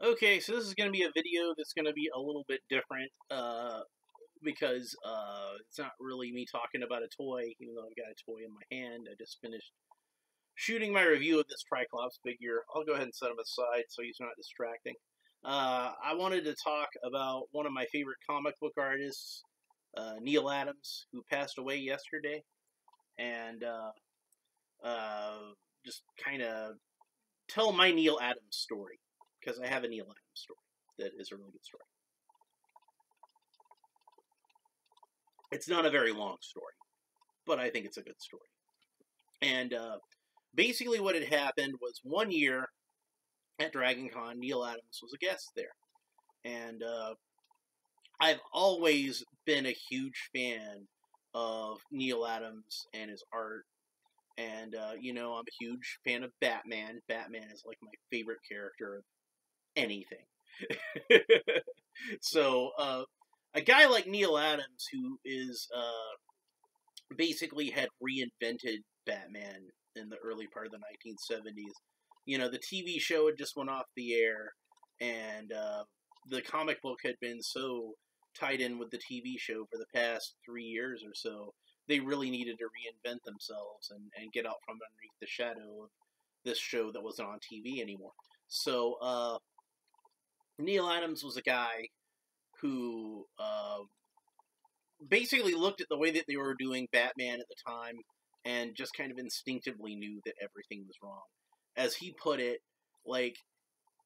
Okay, so this is going to be a video that's going to be a little bit different, because it's not really me talking about a toy, even though I've got a toy in my hand. I just finished shooting my review of this Triclops figure. I'll go ahead and set him aside so he's not distracting. I wanted to talk about one of my favorite comic book artists, Neal Adams, who passed away yesterday, and just kind of tell my Neal Adams story, because I have a Neal Adams story that is a really good story. It's not a very long story, but I think it's a good story. And basically what had happened was one year at Dragon Con, Neal Adams was a guest there. And I've always been a huge fan of Neal Adams and his art. And, I'm a huge fan of Batman. Batman is like my favorite character of anything. So, a guy like Neal Adams, who is basically had reinvented Batman in the early part of the 1970s. The TV show had just went off the air, and the comic book had been so tied in with the TV show for the past 3 years or so. They really needed to reinvent themselves and get out from underneath the shadow of this show that wasn't on TV anymore. So, Neal Adams was a guy who basically looked at the way that they were doing Batman at the time and just kind of instinctively knew that everything was wrong. As he put it, like,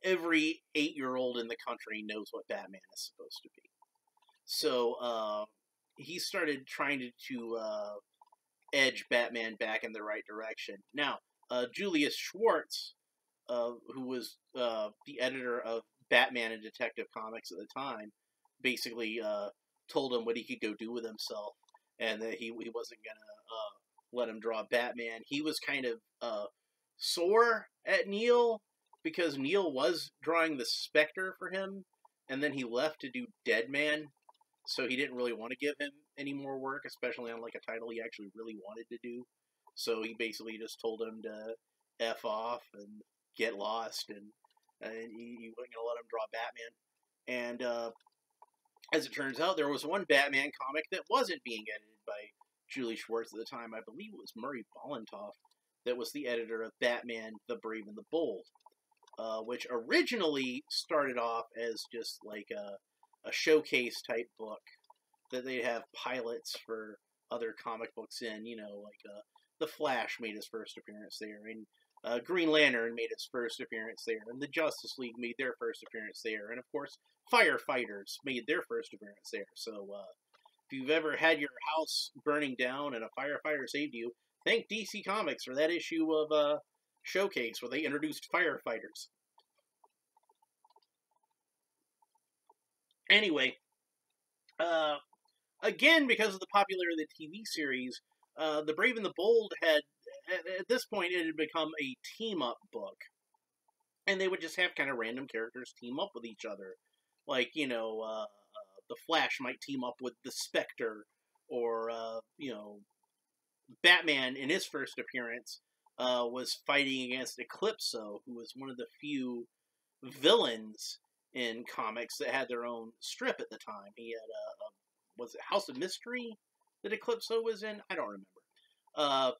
every 8-year-old in the country knows what Batman is supposed to be. So, he started trying to edge Batman back in the right direction. Now, Julius Schwartz, who was the editor of Batman and Detective Comics at the time, basically told him what he could go do with himself, and that he wasn't going to let him draw Batman. He was kind of sore at Neal, because Neal was drawing the Spectre for him, and then he left to do Deadman. So he didn't really want to give him any more work, especially on like a title he actually really wanted to do. So he basically just told him to F off and get lost, and he wasn't going to let him draw Batman. And as it turns out, there was one Batman comic that wasn't being edited by Julius Schwartz at the time. I believe it was Murray Ballentoff that was the editor of Batman, the Brave and the Bold, which originally started off as just like a showcase type book that they'd have pilots for other comic books in, like The Flash made his first appearance there, and Green Lantern made his first appearance there, and the Justice League made their first appearance there, and of course Firefighters made their first appearance there. So if you've ever had your house burning down and a firefighter saved you, thank DC Comics for that issue of Showcase where they introduced firefighters. Anyway, again, because of the popularity of the TV series, The Brave and the Bold had, at this point, it had become a team-up book. And they would just have kind of random characters team up with each other. Like, the Flash might team up with the Spectre, or, Batman, in his first appearance, was fighting against Eclipso, who was one of the few villains in comics that had their own strip at the time. He had was it House of Mystery that Eclipso was in? I don't remember.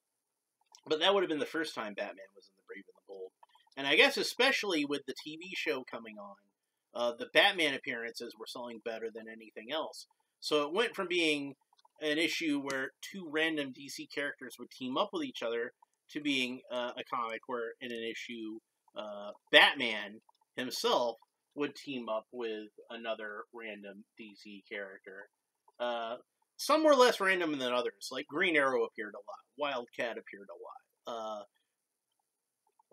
But that would have been the first time Batman was in The Brave and the Bold. And I guess especially with the TV show coming on, the Batman appearances were selling better than anything else. So it went from being an issue where two random DC characters would team up with each other to being a comic where in an issue, Batman himself would team up with another random DC character. Some were less random than others. Like Green Arrow appeared a lot. Wildcat appeared a lot.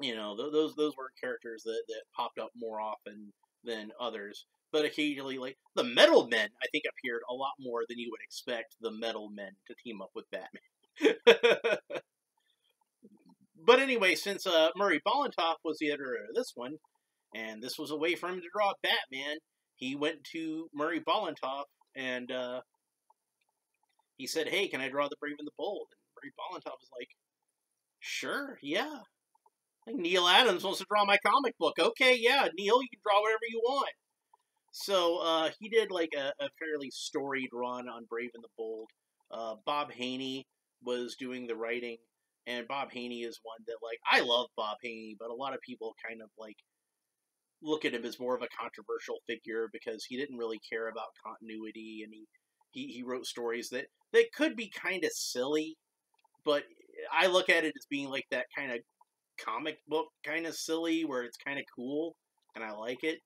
Those were characters that popped up more often than others. But occasionally, like, the Metal Men, I think, appeared a lot more than you would expect the Metal Men to team up with Batman. But anyway, since Murray Ballentoff was the editor of this one, and this was a way for him to draw Batman, he went to Murray Ballentoff and he said, "Hey, can I draw The Brave and the Bold?" And Murray Ballentoff was like, "Sure, yeah." Like, Neal Adams wants to draw my comic book. Okay, yeah, Neal, you can draw whatever you want. So he did like a fairly storied run on Brave and the Bold. Bob Haney was doing the writing, and Bob Haney is one that, like, I love Bob Haney, but a lot of people kind of like look at him as more of a controversial figure because he didn't really care about continuity, and he wrote stories that could be kind of silly, but I look at it as being like that kind of comic book kind of silly where it's kind of cool, and I like it.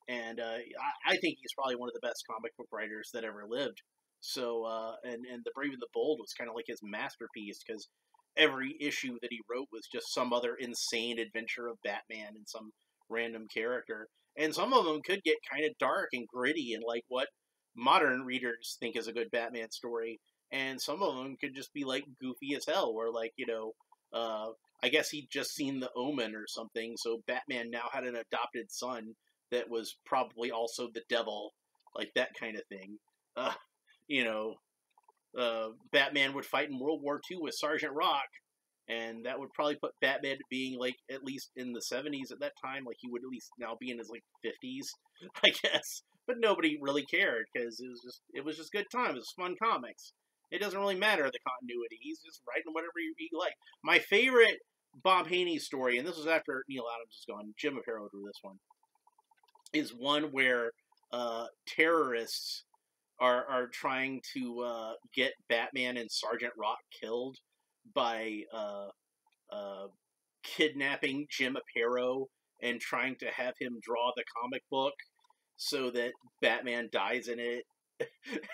And I think he's probably one of the best comic book writers that ever lived. So, and The Brave and the Bold was kind of like his masterpiece, because every issue that he wrote was just some other insane adventure of Batman and some random character. And some of them could get kind of dark and gritty and like what modern readers think is a good Batman story. And some of them could just be like goofy as hell, where like, I guess he'd just seen The Omen or something, so Batman now had an adopted son that was probably also the devil, like that kind of thing. Batman would fight in World War II with Sergeant Rock, and that would probably put Batman being like at least in the 70s at that time, like he would at least now be in his like 50s, I guess. But nobody really cared because it was just good time. It was fun comics. It doesn't really matter the continuity. He's just writing whatever he liked. My favorite Bob Haney story, and this was after Neal Adams was gone, Jim Aparo drew this one, is one where terrorists are trying to get Batman and Sergeant Rock killed by kidnapping Jim Aparo and trying to have him draw the comic book so that Batman dies in it.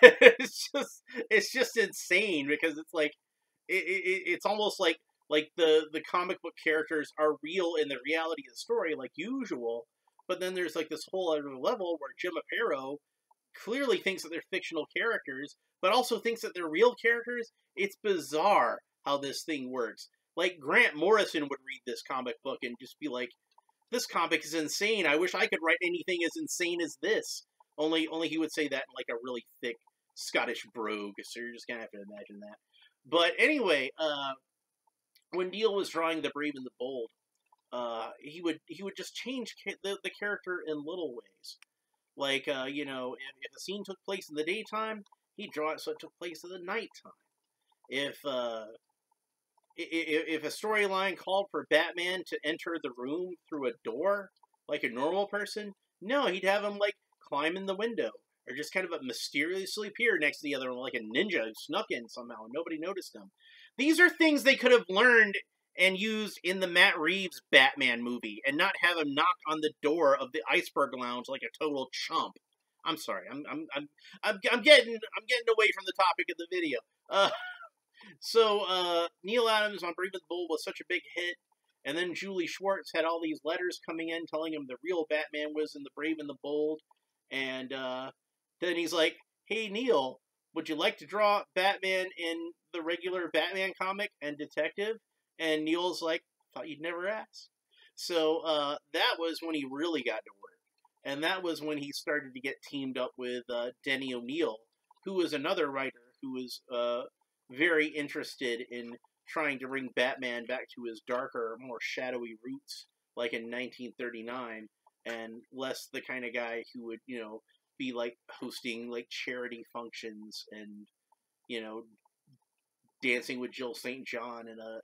it's just insane, because it's like it's almost like the comic book characters are real in the reality of the story like usual, but then there's like this whole other level where Jim Aparo clearly thinks that they're fictional characters, but also thinks that they're real characters. It's bizarre how this thing works. Like, Grant Morrison would read this comic book and just be like, this comic is insane. I wish I could write anything as insane as this. Only he would say that in like a really thick Scottish brogue, so you're just gonna have to imagine that. But anyway, when Neal was drawing The Brave and the Bold, he would just change the character in little ways. Like, if a scene took place in the daytime, he'd draw it so it took place in the nighttime. If a storyline called for Batman to enter the room through a door, like a normal person, no, he'd have him, like, climb in the window, or just kind of mysteriously appear next to the other one like a ninja who snuck in somehow and nobody noticed him. These are things they could have learned and used in the Matt Reeves Batman movie, and not have him knock on the door of the Iceberg Lounge like a total chump. I'm sorry, I'm getting away from the topic of the video. So Neal Adams on Brave and the Bold was such a big hit, and then Julius Schwartz had all these letters coming in telling him the real Batman was in the Brave and the Bold, and then he's like, "Hey Neal, would you like to draw Batman in the regular Batman comic and Detective?" And Neal's like, "Thought you'd never ask." So that was when he really got to work. And that was when he started to get teamed up with Denny O'Neil, who was another writer who was very interested in trying to bring Batman back to his darker, more shadowy roots, like in 1939, and less the kind of guy who would, be like hosting like charity functions and, dancing with Jill St. John in a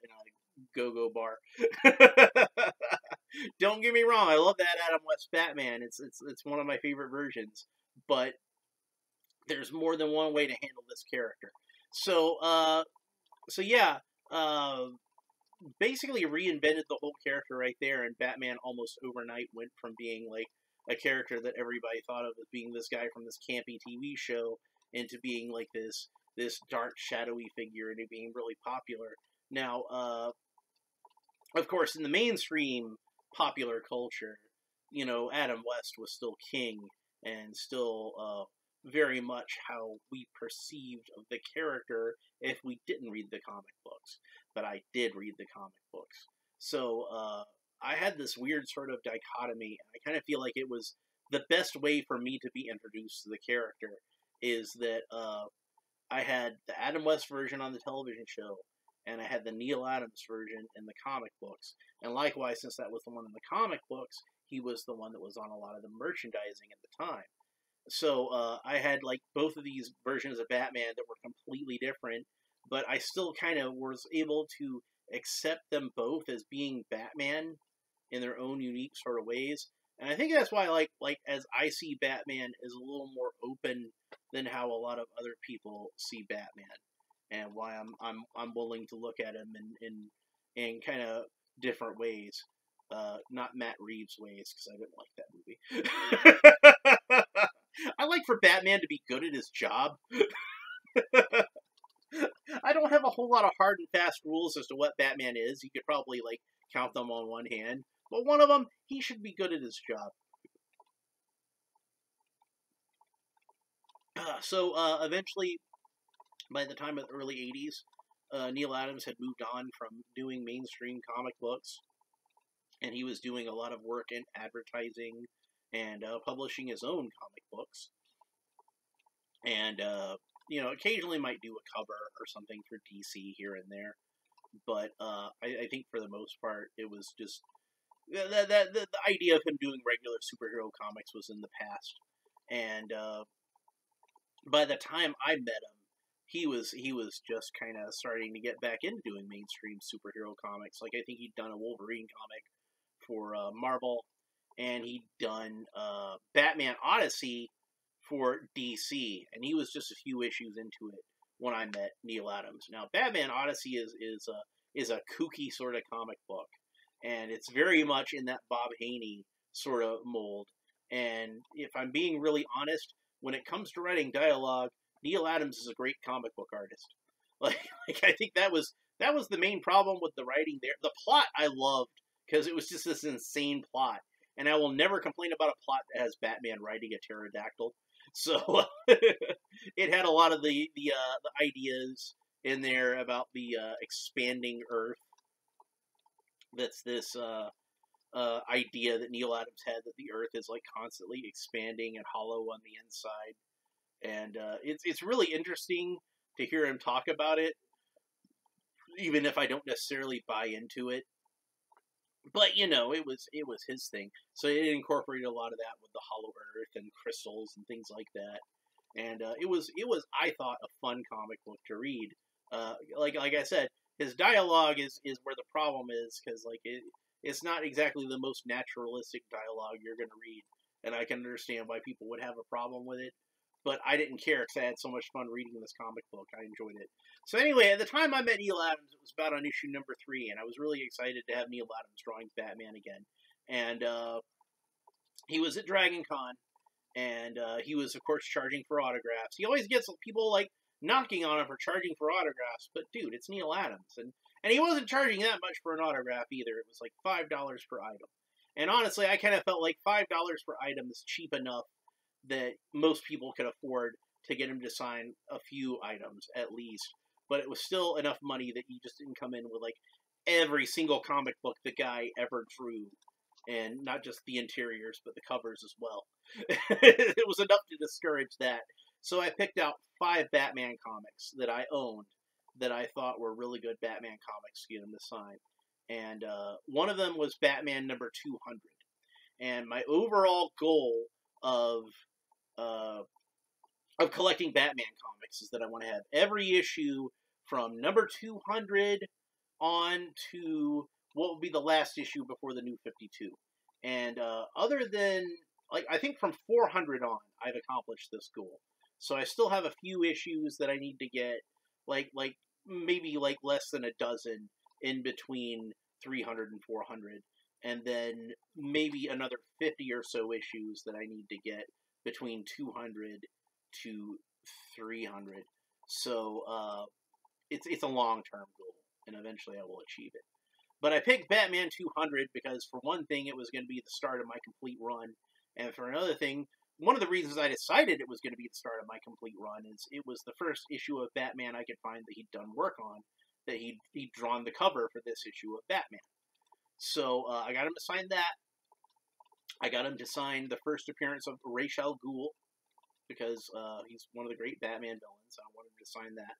go-go bar. Don't get me wrong, I love that Adam West Batman. It's one of my favorite versions, but there's more than one way to handle this character. So yeah, basically reinvented the whole character right there, and Batman almost overnight went from being like a character that everybody thought of as being this guy from this campy TV show into being like this dark, shadowy figure, and it being really popular. Now, of course, in the mainstream popular culture, Adam West was still king, and still very much how we perceived of the character if we didn't read the comic books. But I did read the comic books. So I had this weird sort of dichotomy, and I kind of feel like it was the best way for me to be introduced to the character is that I had the Adam West version on the television show, and I had the Neal Adams version in the comic books. And likewise, since that was the one in the comic books, he was the one that was on a lot of the merchandising at the time. So I had like both of these versions of Batman that were completely different, but I still kind of was able to accept them both as being Batman in their own unique sort of ways. And I think that's why, like as I see Batman, is a little more open than how a lot of other people see Batman, and why I'm willing to look at him in kind of different ways, not Matt Reeves' ways, because I didn't like that movie. I like for Batman to be good at his job. I don't have a whole lot of hard and fast rules as to what Batman is. You could probably like count them on one hand. But one of them, he should be good at his job. Eventually, by the time of the early 80s, Neal Adams had moved on from doing mainstream comic books, and he was doing a lot of work in advertising and publishing his own comic books. And, occasionally might do a cover or something for DC here and there. But I think for the most part, it was just the idea of him doing regular superhero comics was in the past. And by the time I met him, he was just kind of starting to get back into doing mainstream superhero comics. Like I think he'd done a Wolverine comic for Marvel, and he'd done Batman Odyssey for DC, and he was just a few issues into it when I met Neal Adams. Now, Batman Odyssey is a kooky sort of comic book, and it's very much in that Bob Haney sort of mold. And if I'm being really honest, when it comes to writing dialogue, Neal Adams is a great comic book artist. Like I think that was the main problem with the writing there. The plot I loved because it was just this insane plot, and I will never complain about a plot that has Batman riding a pterodactyl. So it had a lot of the ideas in there about the expanding Earth. That's this idea that Neal Adams had, that the Earth is like constantly expanding and hollow on the inside, and it's really interesting to hear him talk about it, even if I don't necessarily buy into it. But it was his thing, so it incorporated a lot of that with the hollow Earth and crystals and things like that. And it was I thought a fun comic book to read. Like I said, his dialogue is where the problem is, because like it's not exactly the most naturalistic dialogue you're going to read, and I can understand why people would have a problem with it. But I didn't care because I had so much fun reading this comic book. I enjoyed it. So anyway, at the time I met Neal Adams, it was about on issue number 3, and I was really excited to have Neal Adams drawing Batman again. And he was at Dragon Con, and he was, of course, charging for autographs. He always gets people, like, knocking on him for charging for autographs, but dude, it's Neal Adams. And he wasn't charging that much for an autograph either. It was like $5 per item. And honestly, I kind of felt like $5 per item is cheap enough that most people could afford to get him to sign a few items at least, but it was still enough money that he just didn't come in with like every single comic book the guy ever drew, and not just the interiors but the covers as well. It was enough to discourage that. So I picked out 5 Batman comics that I owned that I thought were really good Batman comics to get him to sign, and one of them was Batman number 200. And my overall goal of collecting Batman comics is that I want to have every issue from number 200 on to what will be the last issue before the new 52. And other than, like, I think from 400 on, I've accomplished this goal. So I still have a few issues that I need to get, like maybe like less than a dozen in between 300 and 400. And then maybe another 50 or so issues that I need to get between 200 to 300. So it's a long-term goal, and eventually I will achieve it. But I picked Batman 200 because, for one thing, it was going to be the start of my complete run, and for another thing, one of the reasons I decided it was going to be the start of my complete run is it was the first issue of Batman I could find that he'd done work on, that he'd drawn the cover for this issue of Batman. So I got him to sign that. I got him to sign the first appearance of Ra's al Ghul, because he's one of the great Batman villains. I wanted him to sign that.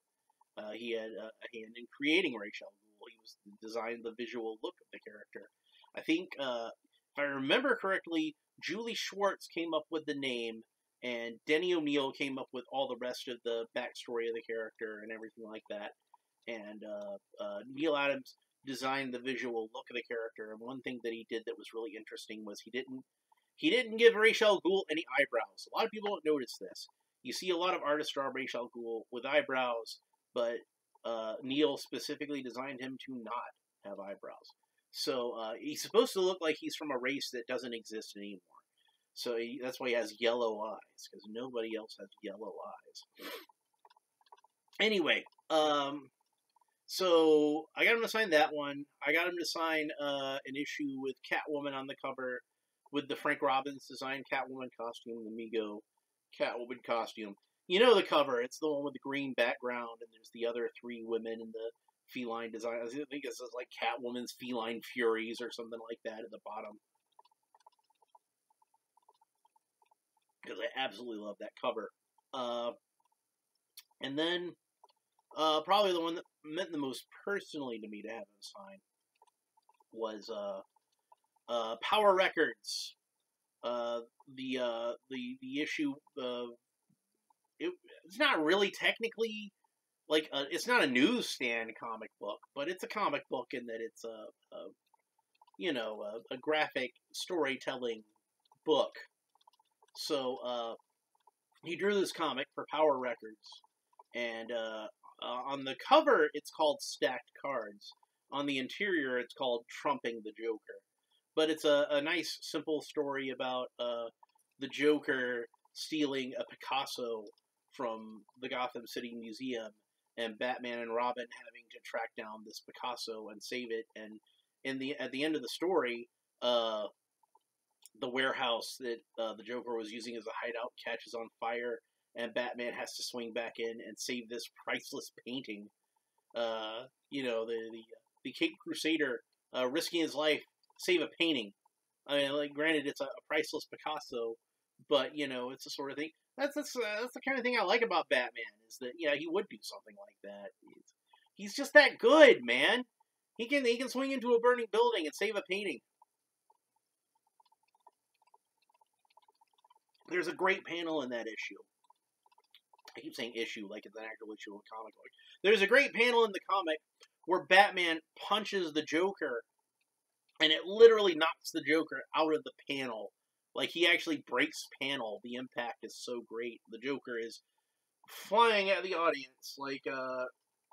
He had a hand in creating Ra's al Ghul. He was designed the visual look of the character. I think, if I remember correctly, Julius Schwartz came up with the name, and Denny O'Neil came up with all the rest of the backstory of the character and everything like that. And Neal Adams designed the visual look of the character. And one thing that he did that was really interesting was he didn't give Ra's al Ghul any eyebrows. A lot of people don't notice this. You see a lot of artists draw Ra's al Ghul with eyebrows, but Neal specifically designed him to not have eyebrows. So he's supposed to look like he's from a race that doesn't exist anymore. So that's why he has yellow eyes, because nobody else has yellow eyes. Anyway, so I got him to sign that one. I got him to sign an issue with Catwoman on the cover, with the Frank Robbins designed Catwoman costume, the Mego Catwoman costume. You know the cover. It's the one with the green background, and there's the other three women in the feline design. I think it says like Catwoman's Feline Furies or something like that at the bottom. Because I absolutely love that cover. And then, probably the one that meant the most personally to me to have him sign was Power Records. The issue. It's not really technically like it's not a newsstand comic book, but it's a comic book in that it's a graphic storytelling book. So he drew this comic for Power Records, and on the cover it's called Stacked Cards. On the interior it's called Trumping the Joker. But it's a nice, simple story about the Joker stealing a Picasso from the Gotham City Museum, and Batman and Robin having to track down this Picasso and save it. And at the end of the story, the warehouse that the Joker was using as a hideout catches on fire, and Batman has to swing back in and save this priceless painting. The Caped Crusader risking his life save a painting. I mean, like, granted, it's a priceless Picasso, but it's the sort of thing. That's the kind of thing I like about Batman, is that he would do something like that. He's just that good, man. He can swing into a burning building and save a painting. There's a great panel in that issue. I keep saying issue like it's an actual issue of a comic book. There's a great panel in the comic where Batman punches the Joker, and it literally knocks the Joker out of the panel. Like, he actually breaks panel. The impact is so great. The Joker is flying at the audience, like,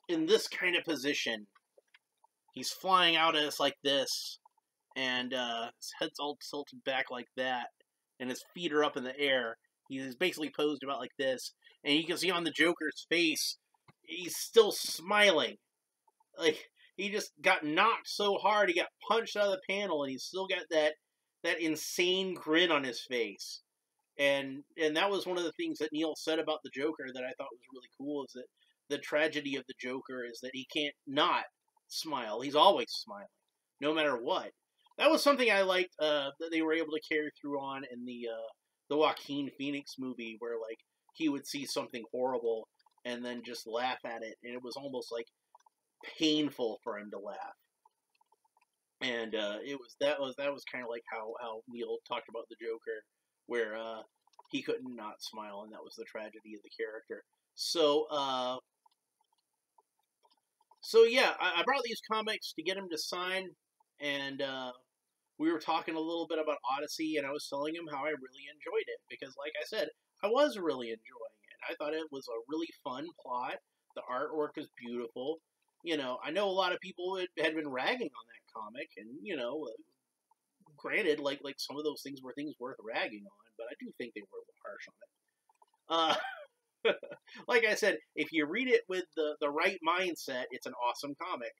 in this kind of position. He's flying out at us like this, and his head's all tilted back like that, and his feet are up in the air. He's basically posed about like this, and you can see on the Joker's face, he's still smiling. Like, he just got knocked so hard, he got punched out of the panel, and he's still got that insane grin on his face. And that was one of the things that Neal said about the Joker that I thought was really cool, is that the tragedy of the Joker is that he can't not smile. He's always smiling, no matter what. That was something I liked that they were able to carry through on in the Joaquin Phoenix movie, where, like, he would see something horrible and then just laugh at it, and it was almost like painful for him to laugh. And that was kind of like how Neal talked about the Joker, where he couldn't not smile, and that was the tragedy of the character. So yeah, I brought these comics to get him to sign, and we were talking a little bit about Odyssey, and I was telling him how I really enjoyed it, because, like I said, I was really enjoying it. I thought it was a really fun plot. The artwork is beautiful. I know a lot of people had been ragging on that comic, and, granted, like some of those things were things worth ragging on, but I do think they were a little harsh on it. Like I said, if you read it with the right mindset, it's an awesome comic.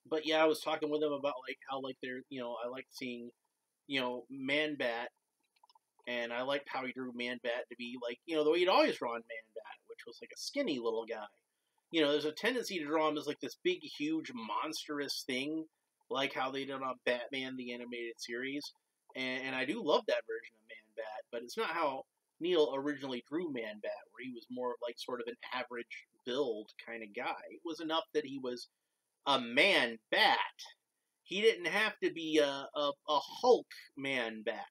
But yeah, I was talking with him about, like, how, like, I like seeing, Man-Bat, and I liked how he drew Man-Bat to be, like, the way he'd always drawn Man-Bat, which was, like, a skinny little guy. There's a tendency to draw him as, like, this big, huge, monstrous thing, like how they did on Batman, the animated series, and I do love that version of Man-Bat, but it's not how Neal originally drew Man-Bat, where he was more like sort of an average build kind of guy. It was enough that he was a Man-Bat. He didn't have to be a Hulk Man-Bat.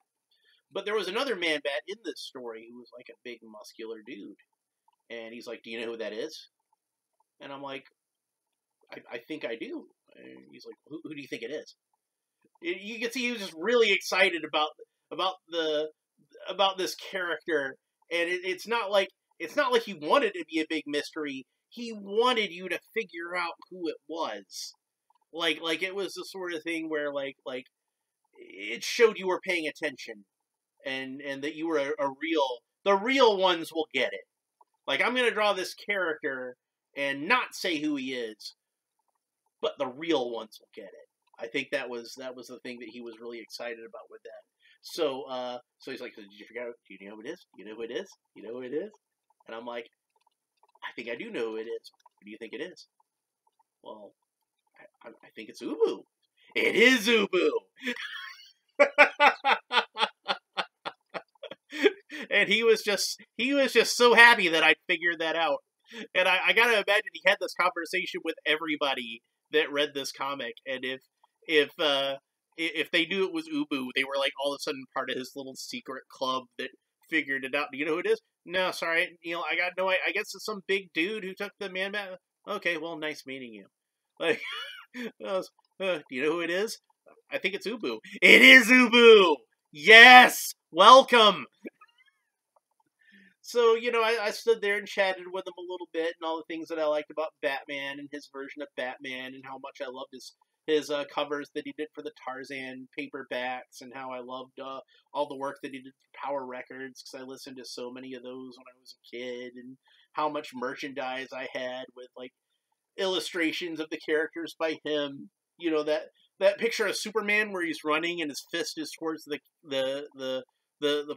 But there was another Man-Bat in this story who was like a big muscular dude. And he's like, do you know who that is? And I'm like, I think I do. And he's like, who do you think it is? You can see he was just really excited about this character, and it's not like he wanted it to be a big mystery. He wanted you to figure out who it was. Like it was the sort of thing where like it showed you were paying attention, and that you were the real ones will get it. Like, I'm gonna draw this character and not say who he is, but the real ones will get it. I think that was the thing that he was really excited about with that. So he's like, did you forget? Do you know who it is? You know who it is? You know who it is? And I'm like, I think I do know who it is. Who do you think it is? Well, I think it's Ubu. It is Ubu. And he was just so happy that I figured that out. And I gotta imagine he had this conversation with everybody that read this comic, and if they knew it was Ubu, they were like all of a sudden part of his little secret club that figured it out. Do you know who it is? No, sorry, Neal, I got no. I guess it's some big dude who took the Man-Bat. Okay, well, nice meeting you. Like, do you know who it is? I think it's Ubu. It is Ubu. Yes, welcome. So, I stood there and chatted with him a little bit, and all the things that I liked about Batman and his version of Batman, and how much I loved his covers that he did for the Tarzan paperbacks, and how I loved all the work that he did for Power Records, because I listened to so many of those when I was a kid, and how much merchandise I had with, like, illustrations of the characters by him. That picture of Superman where he's running and his fist is towards the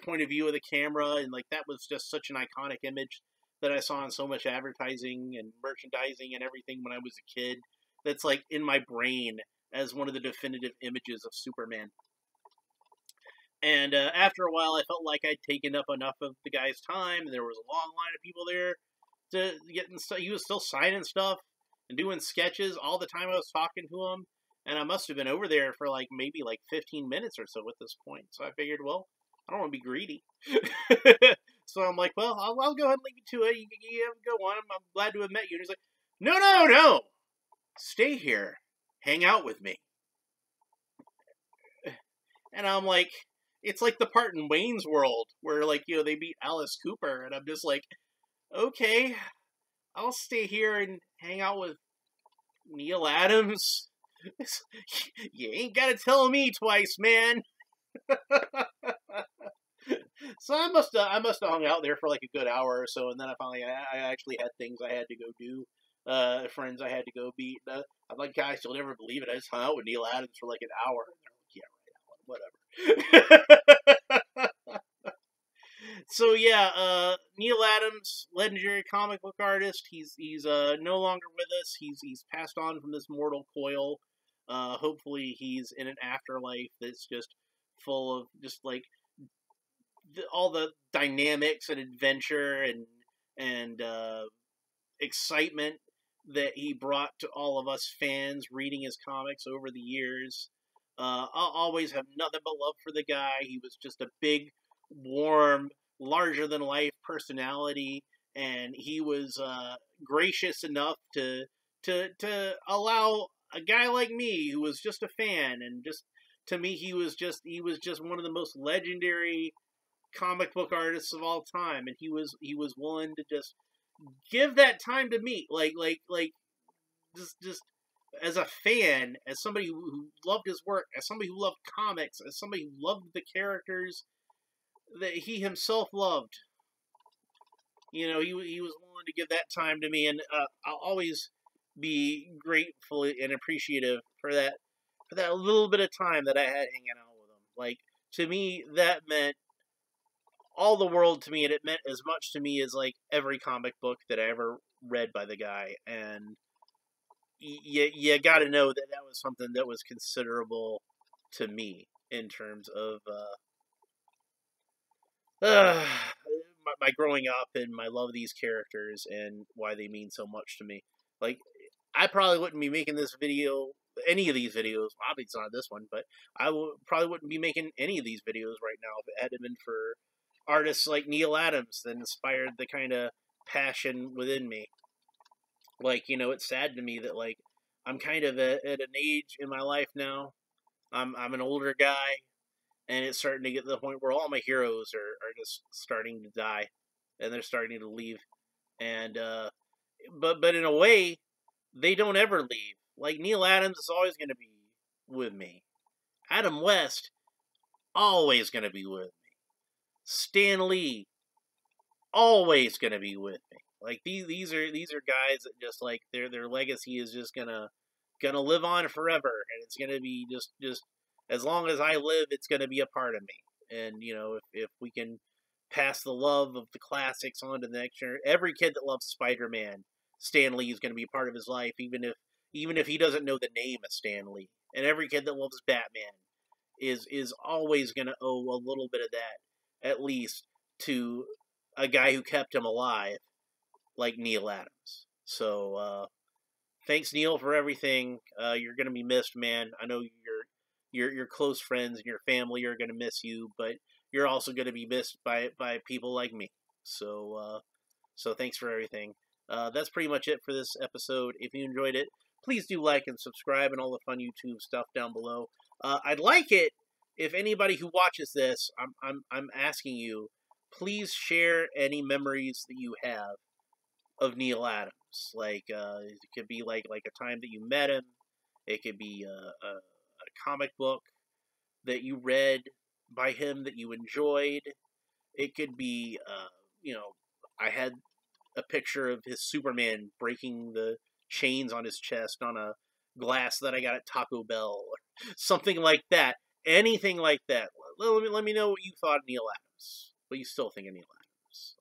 point of view of the camera, and like that was just such an iconic image that I saw in so much advertising and merchandising and everything when I was a kid. That's like in my brain as one of the definitive images of Superman. And after a while, I felt like I'd taken up enough of the guy's time, and there was a long line of people there to getting stuff. He was still signing stuff and doing sketches all the time I was talking to him, and I must have been over there for like maybe like 15 minutes or so at this point. So I figured, well, I don't want to be greedy. So I'm like, well, I'll go ahead and leave you to it. You have a good one. I'm glad to have met you. And he's like, no. Stay here. Hang out with me. And I'm like, it's like the part in Wayne's World where, like, they beat Alice Cooper. And I'm just like, okay, I'll stay here and hang out with Neal Adams. You ain't got to tell me twice, man. So I must have hung out there for like a good hour or so, and then I actually had things I had to go do, friends I had to go meet. I'm like, guys, you'll never believe it. I just hung out with Neal Adams for like an hour. And they're like, yeah, right, whatever. So yeah, Neal Adams, legendary comic book artist. He's no longer with us. He's passed on from this mortal coil. Hopefully, he's in an afterlife that's just full of just like all the dynamics and adventure and excitement that he brought to all of us fans reading his comics over the years. I'll always have nothing but love for the guy. He was just a big, warm, larger-than-life personality, and he was gracious enough to allow a guy like me, who was just a fan, and just to me, he was just one of the most legendary comic book artists of all time, and he was willing to just give that time to me, like just as a fan, as somebody who loved his work, as somebody who loved comics, as somebody who loved the characters that he himself loved. He was willing to give that time to me, and I'll always be grateful and appreciative for that little bit of time that I had hanging out with him. Like, to me, that meant all the world to me, and it meant as much to me as like every comic book that I ever read by the guy. And you got to know that was something that was considerable to me in terms of my growing up and my love of these characters and why they mean so much to me. Like, I probably wouldn't be making this video, any of these videos. Obviously not this one, but probably wouldn't be making any of these videos right now if it hadn't been for artists like Neal Adams that inspired the kind of passion within me. Like, it's sad to me that, like, I'm kind of at an age in my life now. I'm an older guy, and it's starting to get to the point where all my heroes are just starting to die, and they're starting to leave. And but in a way, they don't ever leave. Like, Neal Adams is always going to be with me. Adam West, always going to be with me. Stan Lee, always going to be with me. Like, these are guys that just, like, their legacy is just gonna live on forever, and it's gonna be just as long as I live, it's gonna be a part of me. And if we can pass the love of the classics on to the next year, every kid that loves Spider-Man, Stan Lee is gonna be a part of his life, even if he doesn't know the name of Stan Lee. And every kid that loves Batman is always gonna owe a little bit of that, at least, to a guy who kept him alive, like Neal Adams. So, thanks, Neal, for everything. You're gonna be missed, man. I know your close friends and your family are gonna miss you, but you're also gonna be missed by people like me. So, thanks for everything. That's pretty much it for this episode. If you enjoyed it, please do like and subscribe and all the fun YouTube stuff down below. I'd like it if anybody who watches this, I'm asking you, please share any memories that you have of Neal Adams. Like, it could be like a time that you met him. It could be a comic book that you read by him that you enjoyed. It could be, I had a picture of his Superman breaking the chains on his chest on a glass that I got at Taco Bell. Something like that. Anything like that. Let me know what you thought of Neal Adams. What you still think of Neal Adams.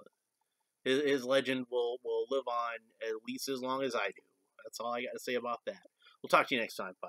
His legend will live on at least as long as I do. That's all I got to say about that. We'll talk to you next time. Bye.